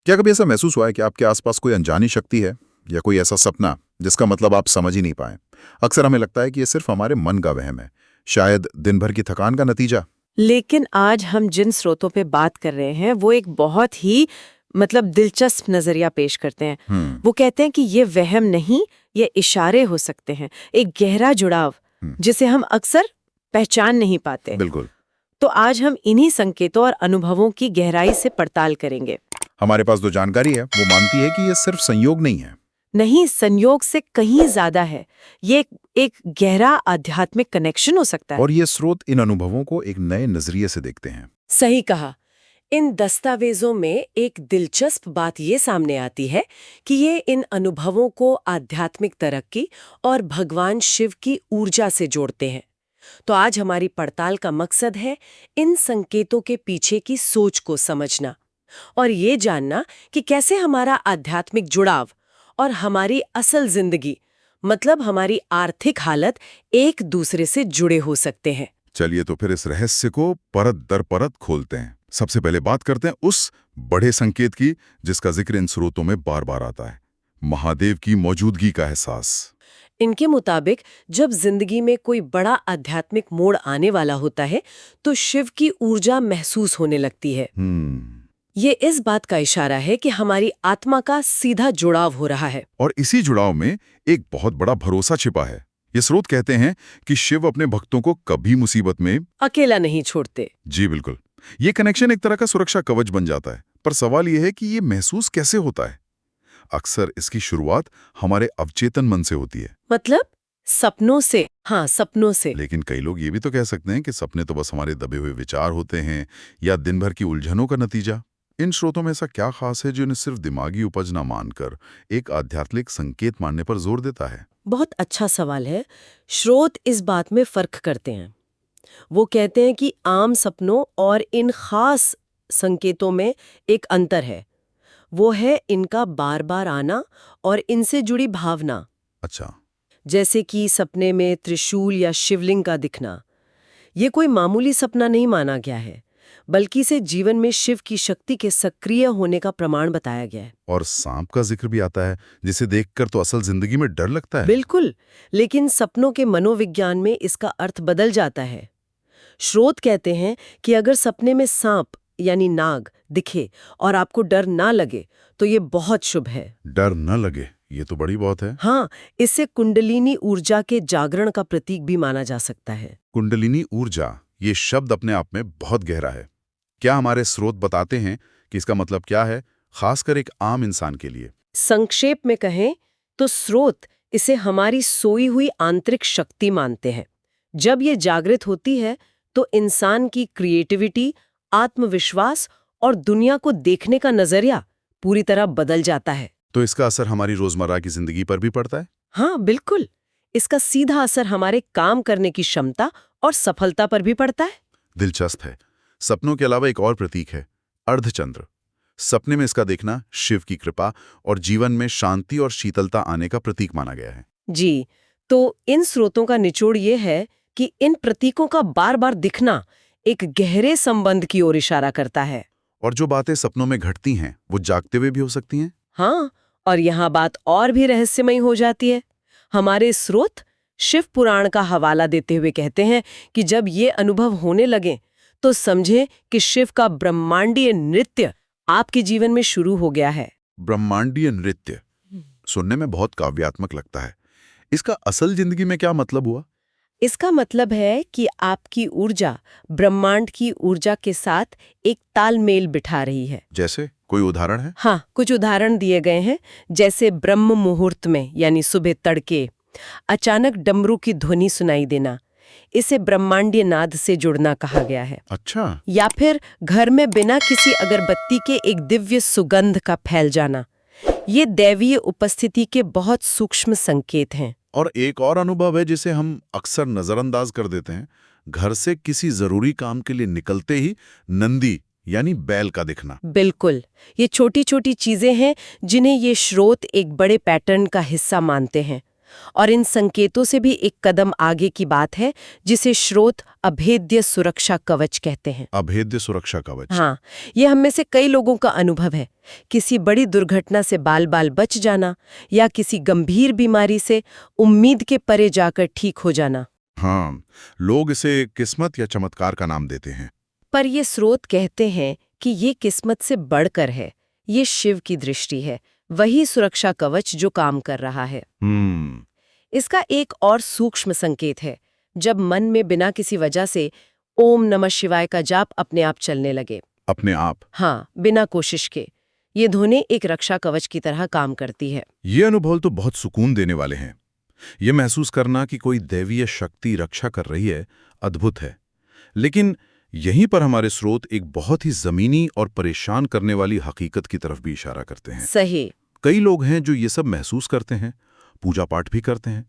क्या कभी ऐसा महसूस हुआ है कि आपके आसपास कोई अनजानी शक्ति है या कोई ऐसा सपना जिसका मतलब आप समझ ही नहीं पाए? अक्सर हमें लगता है कि ये सिर्फ हमारे मन का वहम है, शायद दिन भर की थकान का नतीजा। लेकिन आज हम जिन स्रोतों पे बात कर रहे हैं वो एक बहुत ही दिलचस्प नजरिया पेश करते हैं। हम्म। वो कहते हैं कि ये वहम नहीं, ये इशारे हो सकते हैं, एक गहरा जुड़ाव जिसे हम अक्सर पहचान नहीं पाते। बिल्कुल। तो आज हम इन्हीं संकेतों और अनुभवों की गहराई से पड़ताल करेंगे। हमारे पास जो जानकारी है वो मानती है कि ये सिर्फ संयोग नहीं है। नहीं, संयोग से कहीं ज्यादा है। ये एक गहरा आध्यात्मिक कनेक्शन हो सकता है। और ये स्रोत इन अनुभवों को एक नए नजरिए से देखते हैं। सही कहा। इन दस्तावेजों में एक दिलचस्प बात ये सामने आती है कि ये इन अनुभवों को आध्यात्मिक तरक्की और भगवान शिव की ऊर्जा से जोड़ते हैं। तो आज हमारी पड़ताल का मकसद है इन संकेतों के पीछे की सोच को समझना और ये जानना कि कैसे हमारा आध्यात्मिक जुड़ाव और हमारी असल जिंदगी, मतलब हमारी आर्थिक हालत, एक दूसरे से जुड़े हो सकते हैं। चलिए तो फिर इस रहस्य को परत दर परत खोलते हैं। सबसे पहले बात करते हैं उस बड़े संकेत की जिसका जिक्र इन स्रोतों में बार बार आता है, महादेव की मौजूदगी का एहसास। इनके मुताबिक जब जिंदगी में कोई बड़ा आध्यात्मिक मोड़ आने वाला होता है तो शिव की ऊर्जा महसूस होने लगती है। ये इस बात का इशारा है कि हमारी आत्मा का सीधा जुड़ाव हो रहा है। और इसी जुड़ाव में एक बहुत बड़ा भरोसा छिपा है। ये स्रोत कहते हैं कि शिव अपने भक्तों को कभी मुसीबत में अकेला नहीं छोड़ते। जी बिल्कुल। ये कनेक्शन एक तरह का सुरक्षा कवच बन जाता है। पर सवाल यह है कि ये महसूस कैसे होता है? अक्सर इसकी शुरुआत हमारे अवचेतन मन से होती है। मतलब सपनों से। हाँ, सपनों से। लेकिन कई लोग ये भी तो कह सकते हैं कि सपने तो बस हमारे दबे हुए विचार होते हैं या दिन भर की उलझनों का नतीजा। इन स्रोतों में ऐसा क्या खास है जो इन्हें सिर्फ दिमागी उपज न मानकर एक आध्यात्मिक संकेत मानने पर जोर देता है? बहुत अच्छा सवाल है। स्रोत इस बात में फर्क करते हैं। वो कहते हैं कि आम सपनों और इन खास संकेतों में एक अंतर है। वो है इनका बार बार आना और इनसे जुड़ी भावना। अच्छा। जैसे कि सपने में त्रिशूल या शिवलिंग का दिखना, ये कोई मामूली सपना नहीं माना गया है, बल्कि इसे जीवन में शिव की शक्ति के सक्रिय होने का प्रमाण बताया गया है। और सांप का जिक्र भी आता है, जिसे देखकर तो असल जिंदगी में डर लगता है। बिल्कुल, लेकिन सपनों के मनोविज्ञान में इसका अर्थ बदल जाता है। स्रोत कहते हैं कि अगर सपने में सांप यानी नाग दिखे और आपको डर ना लगे तो ये बहुत शुभ है। डर न लगे, ये तो बड़ी बात है। हाँ, इससे कुंडलिनी ऊर्जा के जागरण का प्रतीक भी माना जा सकता है। कुंडलिनी ऊर्जा, ये शब्द अपने आप में बहुत गहरा है। क्या हमारे स्रोत बताते हैं कि इसका मतलब क्या है, खासकर एक आम इंसान के लिए? संक्षेप में कहें तो स्रोत इसे हमारी सोई हुई आंतरिक शक्ति मानते हैं। जब ये जागृत होती है तो इंसान की क्रिएटिविटी, आत्मविश्वास और दुनिया को देखने का नजरिया पूरी तरह बदल जाता है। तो इसका असर हमारी रोजमर्रा की जिंदगी पर भी पड़ता है? हाँ, बिल्कुल। इसका सीधा असर हमारे काम करने की क्षमता और सफलता पर भी पड़ता है। दिलचस्प है। सपनों के अलावा एक और प्रतीक है, अर्धचंद्र। सपने में इसका देखना शिव की कृपा और जीवन में शांति और शीतलता आने का प्रतीक माना गया है। जी, तो इन स्रोतों का निचोड़ ये है कि इन प्रतीकों का बार बार दिखना एक गहरे संबंध की ओर इशारा करता है। और जो बातें सपनों में घटती हैं वो जागते हुए भी हो सकती हैं। हाँ, और यहाँ बात और भी रहस्यमयी हो जाती है। हमारे स्रोत शिव पुराण का हवाला देते हुए कहते हैं कि जब ये अनुभव होने लगे तो समझे कि शिव का ब्रह्मांडीय नृत्य आपके जीवन में शुरू हो गया है। ब्रह्मांडीय नृत्य सुनने में बहुत काव्यात्मक लगता है। इसका असल जिंदगी में क्या मतलब हुआ? इसका मतलब है कि आपकी ऊर्जा ब्रह्मांड की ऊर्जा के साथ एक तालमेल बिठा रही है। जैसे कोई उदाहरण है? हाँ, कुछ उदाहरण दिए गए हैं। जैसे ब्रह्म मुहूर्त में यानी सुबह तड़के अचानक डमरू की ध्वनि सुनाई देना, इसे ब्रह्मांडीय नाद से जुड़ना कहा गया है। अच्छा। या फिर घर में बिना किसी अगरबत्ती के एक दिव्य सुगंध का फैल जाना, ये दैवीय उपस्थिति के बहुत सूक्ष्म संकेत हैं। और एक और अनुभव है जिसे हम अक्सर नजरअंदाज कर देते हैं, घर से किसी जरूरी काम के लिए निकलते ही नंदी यानी बैल का दिखना। बिल्कुल, ये छोटी छोटी चीजें हैं जिन्हें ये स्रोत एक बड़े पैटर्न का हिस्सा मानते हैं। और इन संकेतों से भी एक कदम आगे की बात है, जिसे स्रोत अभेद्य सुरक्षा कवच कहते हैं। अभेद्य सुरक्षा कवच। हाँ, ये हम में से कई लोगों का अनुभव है। किसी बड़ी दुर्घटना से बाल बाल बच जाना या किसी गंभीर बीमारी से उम्मीद के परे जाकर ठीक हो जाना। हाँ, लोग इसे किस्मत या चमत्कार का नाम देते हैं। पर ये स्रोत कहते हैं कि ये किस्मत से बढ़कर है। ये शिव की दृष्टि है, वही सुरक्षा कवच जो काम कर रहा है। इसका एक और सूक्ष्म संकेत है, जब मन में बिना किसी वजह से ओम नमः शिवाय का जाप अपने आप चलने लगे। अपने आप? हाँ, बिना कोशिश के। ये धुनें एक रक्षा कवच की तरह काम करती है। ये अनुभव तो बहुत सुकून देने वाले हैं। ये महसूस करना कि कोई दैवीय शक्ति रक्षा कर रही है, अद्भुत है। लेकिन यहीं पर हमारे स्रोत एक बहुत ही जमीनी और परेशान करने वाली हकीकत की तरफ भी इशारा करते हैं। सही। कई लोग हैं जो ये सब महसूस करते हैं, पूजा पाठ भी करते हैं,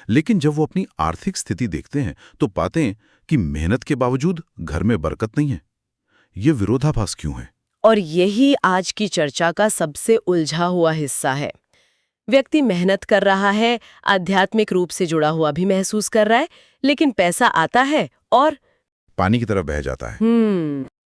लेकिन जब वो अपनी आर्थिक स्थिति देखते हैं तो पाते हैं कि मेहनत के बावजूद घर में बरकत नहीं है। ये विरोधाभास क्यों है? और यही आज की चर्चा का सबसे उलझा हुआ हिस्सा है। व्यक्ति मेहनत कर रहा है, आध्यात्मिक रूप से जुड़ा हुआ भी महसूस कर रहा है, लेकिन पैसा आता है और पानी की तरफ बह जाता है।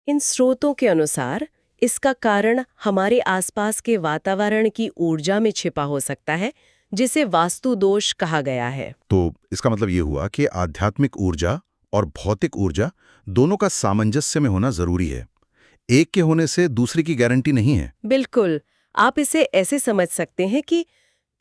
इन स्रोतों के अनुसार इसका कारण हमारे आसपास के वातावरण की ऊर्जा में छिपा हो सकता है, जिसे वास्तु दोष कहा गया है। तो इसका मतलब ये हुआ कि आध्यात्मिक ऊर्जा और भौतिक ऊर्जा दोनों का सामंजस्य में होना जरूरी है। एक के होने से दूसरे की गारंटी नहीं है। बिल्कुल, आप इसे ऐसे समझ सकते हैं कि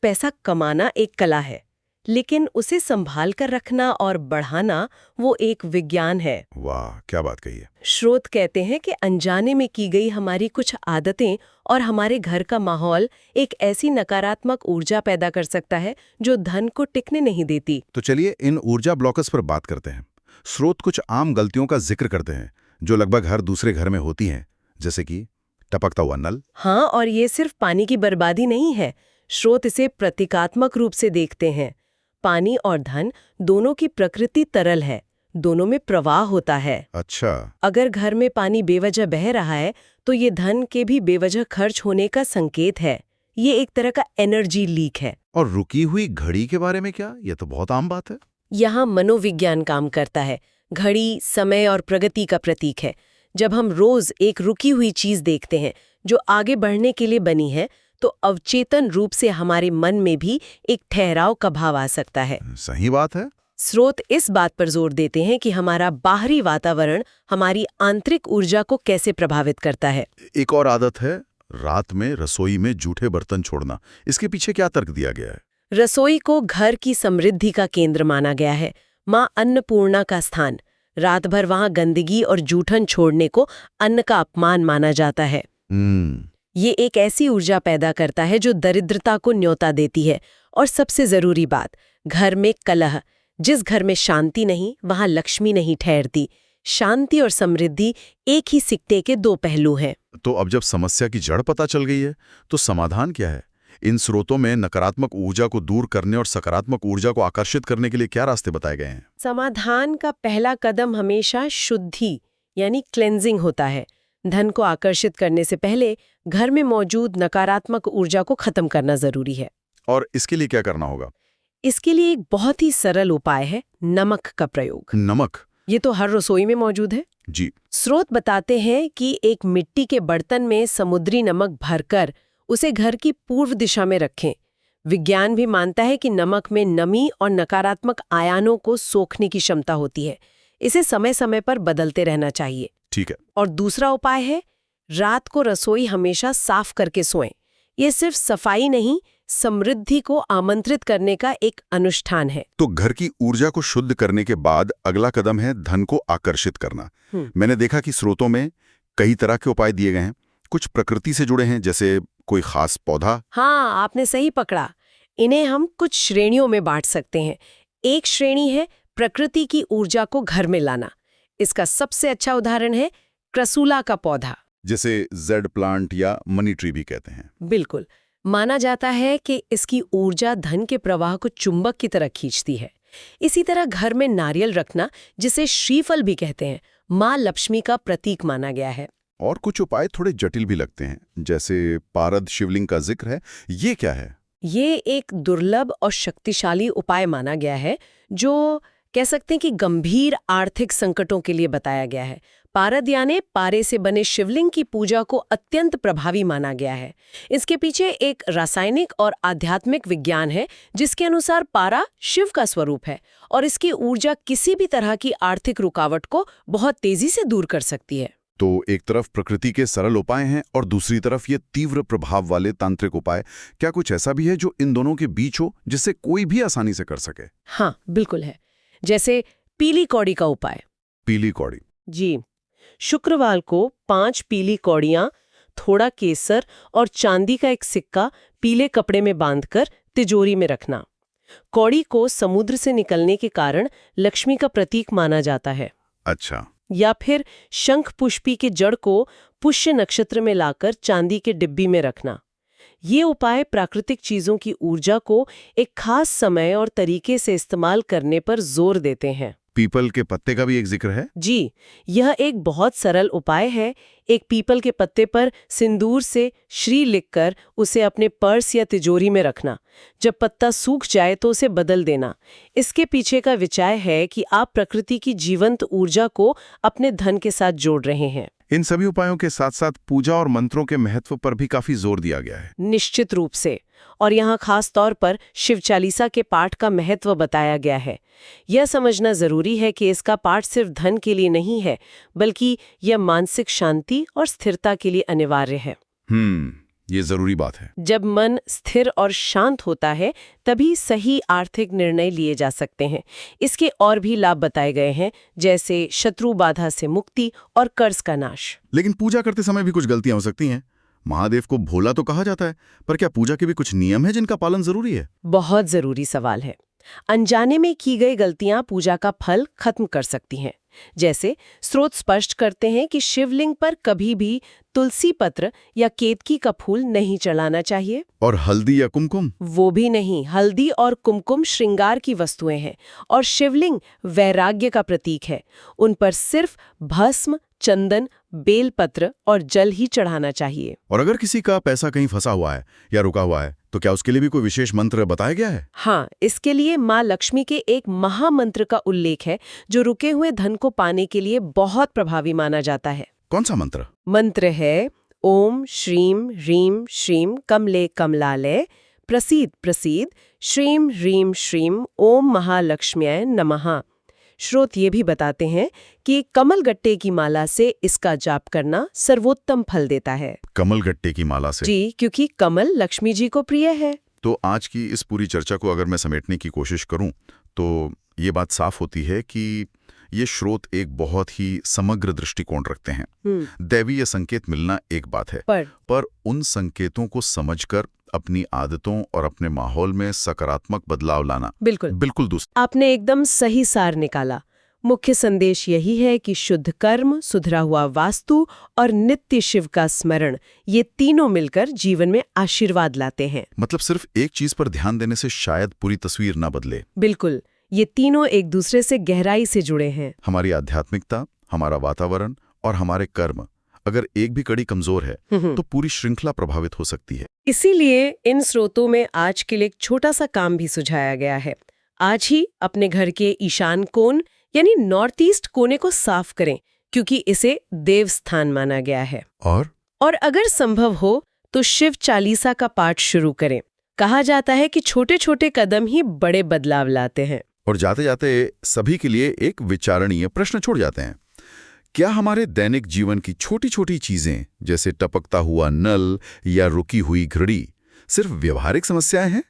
पैसा कमाना एक कला है, लेकिन उसे संभाल कर रखना और बढ़ाना वो एक विज्ञान है। वाह, क्या बात कही है। स्रोत कहते हैं कि अनजाने में की गई हमारी कुछ आदतें और हमारे घर का माहौल एक ऐसी नकारात्मक ऊर्जा पैदा कर सकता है जो धन को टिकने नहीं देती। तो चलिए इन ऊर्जा ब्लॉकर्स पर बात करते हैं। स्रोत कुछ आम गलतियों का जिक्र करते हैं जो लगभग हर दूसरे घर में होती हैं, जैसे कि टपकता हुआ नल। हाँ, और ये सिर्फ पानी की बर्बादी नहीं है। स्रोत इसे प्रतीकात्मक रूप से देखते हैं। पानी और धन दोनों की प्रकृति तरल है, दोनों में प्रवाह होता है। अच्छा। अगर घर में पानी बेवजह बह रहा है तो ये धन के भी बेवजह खर्च होने का संकेत है। ये एक तरह का एनर्जी लीक है। और रुकी हुई घड़ी के बारे में क्या? यह तो बहुत आम बात है। यहाँ मनोविज्ञान काम करता है। घड़ी समय और प्रगति का प्रतीक है। जब हम रोज एक रुकी हुई चीज देखते हैं जो आगे बढ़ने के लिए बनी है, तो अवचेतन रूप से हमारे मन में भी एक ठहराव का भाव आ सकता है। सही बात है। स्रोत इस बात पर जोर देते हैं कि हमारा बाहरी वातावरण हमारी आंतरिक ऊर्जा को कैसे प्रभावित करता है। एक और आदत है रात में रसोई में जूठे बर्तन छोड़ना। इसके पीछे क्या तर्क दिया गया है? रसोई को घर की समृद्धि का केंद्र माना गया है, माँ अन्नपूर्णा का स्थान। रात भर वहां गंदगी और जूठन छोड़ने को अन्न का अपमान माना जाता है। ये एक ऐसी ऊर्जा पैदा करता है जो दरिद्रता को न्योता देती है। और सबसे जरूरी बात, घर में कलह। जिस घर में शांति नहीं, वहां लक्ष्मी नहीं ठहरती। शांति और समृद्धि एक ही सिक्के के दो पहलू हैं। तो अब जब समस्या की जड़ पता चल गई है, तो समाधान क्या है? इन स्रोतों में नकारात्मक ऊर्जा को दूर करने और सकारात्मक ऊर्जा को आकर्षित करने के लिए क्या रास्ते बताए गए हैं? समाधान का पहला कदम हमेशा शुद्धि यानी क्लेंजिंग होता है। धन को आकर्षित करने से पहले घर में मौजूद नकारात्मक ऊर्जा को खत्म करना जरूरी है। और इसके लिए क्या करना होगा? इसके लिए एक बहुत ही सरल उपाय है, नमक का प्रयोग। नमक? ये तो हर रसोई में मौजूद है। जी। स्रोत बताते हैं कि एक मिट्टी के बर्तन में समुद्री नमक भरकर उसे घर की पूर्व दिशा में रखें। विज्ञान भी मानता है कि नमक में नमी और नकारात्मक आयनों को सोखने की क्षमता होती है। इसे समय समय पर बदलते रहना चाहिए। ठीक है। और दूसरा उपाय है, रात को रसोई हमेशा साफ करके सोएं। ये सिर्फ सफाई नहीं, समृद्धि को आमंत्रित करने का एक अनुष्ठान है। तो घर की ऊर्जा को शुद्ध करने के बाद अगला कदम है धन को आकर्षित करना। मैंने देखा कि स्रोतों में कई तरह के उपाय दिए गए हैं। कुछ प्रकृति से जुड़े हैं, जैसे कोई खास पौधा। हाँ, आपने सही पकड़ा। इन्हें हम कुछ श्रेणियों में बांट सकते हैं। एक श्रेणी है प्रकृति की ऊर्जा को घर में लाना। इसका सबसे अच्छा उदाहरण है क्रसूला का पौधा, जिसे जेड प्लांट या मनी ट्री भी कहते हैं। बिल्कुल। माना जाता है कि इसकी ऊर्जा धन के प्रवाह को चुंबक की तरह खींचती है। इसी तरह घर में नारियल रखना, जिसे श्रीफल भी कहते हैं, माँ लक्ष्मी का प्रतीक माना गया है। और कुछ उपाय थोड़े जटिल भी लगते हैं, जैसे पारद शिवलिंग का जिक्र है। ये क्या है? ये एक दुर्लभ और शक्तिशाली उपाय माना गया है जो कह सकते हैं कि गंभीर आर्थिक संकटों के लिए बताया गया है। पारदयाने पारे से बने शिवलिंग की पूजा को अत्यंत प्रभावी माना गया है। इसके पीछे एक रासायनिक और आध्यात्मिक विज्ञान है जिसके अनुसार पारा शिव का स्वरूप है और इसकी ऊर्जा किसी भी तरह की आर्थिक रुकावट को बहुत तेजी से दूर कर सकती है। तो एक तरफ प्रकृति के सरल उपाय हैं और दूसरी तरफ ये तीव्र प्रभाव वाले तांत्रिक उपाय। क्या कुछ ऐसा भी है जो इन दोनों के बीच हो, जिससे कोई भी आसानी से कर सके? हाँ, बिल्कुल है। जैसे पीली कौड़ी का उपाय। पीली कौड़ी? जी, शुक्रवार को 5 पीली कौड़ियां, थोड़ा केसर और चांदी का एक सिक्का पीले कपड़े में बांधकर तिजोरी में रखना। कौड़ी को समुद्र से निकलने के कारण लक्ष्मी का प्रतीक माना जाता है। अच्छा। या फिर शंख पुष्पी के जड़ को पुष्य नक्षत्र में लाकर चांदी के डिब्बी में रखना। ये उपाय प्राकृतिक चीजों की ऊर्जा को एक खास समय और तरीके से इस्तेमाल करने पर जोर देते हैं। पीपल के पत्ते का भी एक जिक्र है? जी, यह एक बहुत सरल उपाय है। एक पीपल के पत्ते पर सिंदूर से श्री लिखकर उसे अपने पर्स या तिजोरी में रखना। जब पत्ता सूख जाए तो उसे बदल देना। इसके पीछे का विचार है कि आप प्रकृति की जीवंत ऊर्जा को अपने धन के साथ जोड़ रहे हैं। इन सभी उपायों के साथ साथ पूजा और मंत्रों के महत्व पर भी काफी जोर दिया गया है। निश्चित रूप से। और यहाँ खास तौर पर शिव चालीसा के पाठ का महत्व बताया गया है। यह समझना जरूरी है कि इसका पाठ सिर्फ धन के लिए नहीं है, बल्कि यह मानसिक शांति और स्थिरता के लिए अनिवार्य है। ये जरूरी बात है। जब मन स्थिर और शांत होता है तभी सही आर्थिक निर्णय लिए जा सकते हैं। इसके और भी लाभ बताए गए हैं, जैसे शत्रु बाधा से मुक्ति और कर्ज का नाश। लेकिन पूजा करते समय भी कुछ गलतियां हो सकती हैं। महादेव को भोला तो कहा जाता है, पर क्या पूजा के भी कुछ नियम हैं जिनका पालन जरूरी है? बहुत जरूरी सवाल है। अनजाने में की गई गलतियां पूजा का फल खत्म कर सकती हैं। जैसे स्रोत स्पष्ट करते हैं कि शिवलिंग पर कभी भी तुलसी पत्र या केतकी का फूल नहीं चढ़ाना चाहिए। और हल्दी या कुमकुम? वो भी नहीं। हल्दी और कुमकुम श्रृंगार की वस्तुएं हैं और शिवलिंग वैराग्य का प्रतीक है। उन पर सिर्फ भस्म, चंदन, बेलपत्र और जल ही चढ़ाना चाहिए। और अगर किसी का पैसा कहीं फंसा हुआ है या रुका हुआ है तो क्या उसके लिए भी कोई विशेष मंत्र बताया गया है? हाँ, इसके लिए माँ लक्ष्मी के एक महामंत्र का उल्लेख है जो रुके हुए धन को पाने के लिए बहुत प्रभावी माना जाता है। कौन सा मंत्र? मंत्र है ओम श्रीम ह्रीम श्रीम कमले कमलालय प्रसीद प्रसीद श्रीम ह्रीम श्रीम ओम महालक्ष्म्याय नमः। स्रोत ये भी बताते हैं कि कमलगट्टे की माला से इसका जाप करना सर्वोत्तम फल देता है। कमलगट्टे की माला से? जी, क्योंकि कमल लक्ष्मी जी को प्रिय है। तो आज की इस पूरी चर्चा को अगर मैं समेटने की कोशिश करूं तो ये बात साफ होती है कि ये स्रोत एक बहुत ही समग्र दृष्टिकोण रखते हैं। दैवीय संकेत मिलना एक बात है, पर उन संकेतों को समझकर अपनी आदतों और अपने माहौल में सकारात्मक बदलाव लाना बिल्कुल दूसरा। आपने एकदम सही सार निकाला। मुख्य संदेश यही है कि शुद्ध कर्म, सुधरा हुआ वास्तु और नित्य शिव का स्मरण, ये तीनों मिलकर जीवन में आशीर्वाद लाते हैं। मतलब सिर्फ एक चीज पर ध्यान देने से शायद पूरी तस्वीर ना बदले। बिल्कुल, ये तीनों एक दूसरे से गहराई से जुड़े हैं। हमारी आध्यात्मिकता, हमारा वातावरण और हमारे कर्म, अगर एक भी कड़ी कमजोर है तो पूरी श्रृंखला प्रभावित हो सकती है। इसीलिए इन स्रोतों में आज के लिए एक छोटा सा काम भी सुझाया गया है। आज ही अपने घर के ईशान कोण यानी नॉर्थ ईस्ट कोने को साफ करें, क्योंकि इसे देव स्थान माना गया है। और अगर संभव हो तो शिव चालीसा का पाठ शुरू करें। कहा जाता है कि छोटे छोटे कदम ही बड़े बदलाव लाते हैं। और जाते जाते सभी के लिए एक विचारणीय प्रश्न छोड़ जाते हैं। क्या हमारे दैनिक जीवन की छोटी छोटी चीजें, जैसे टपकता हुआ नल या रुकी हुई घड़ी, सिर्फ व्यवहारिक समस्याएं हैं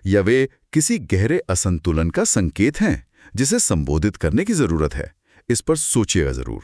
या वे किसी गहरे असंतुलन का संकेत हैं जिसे संबोधित करने की जरूरत है? इस पर सोचिएगा जरूर।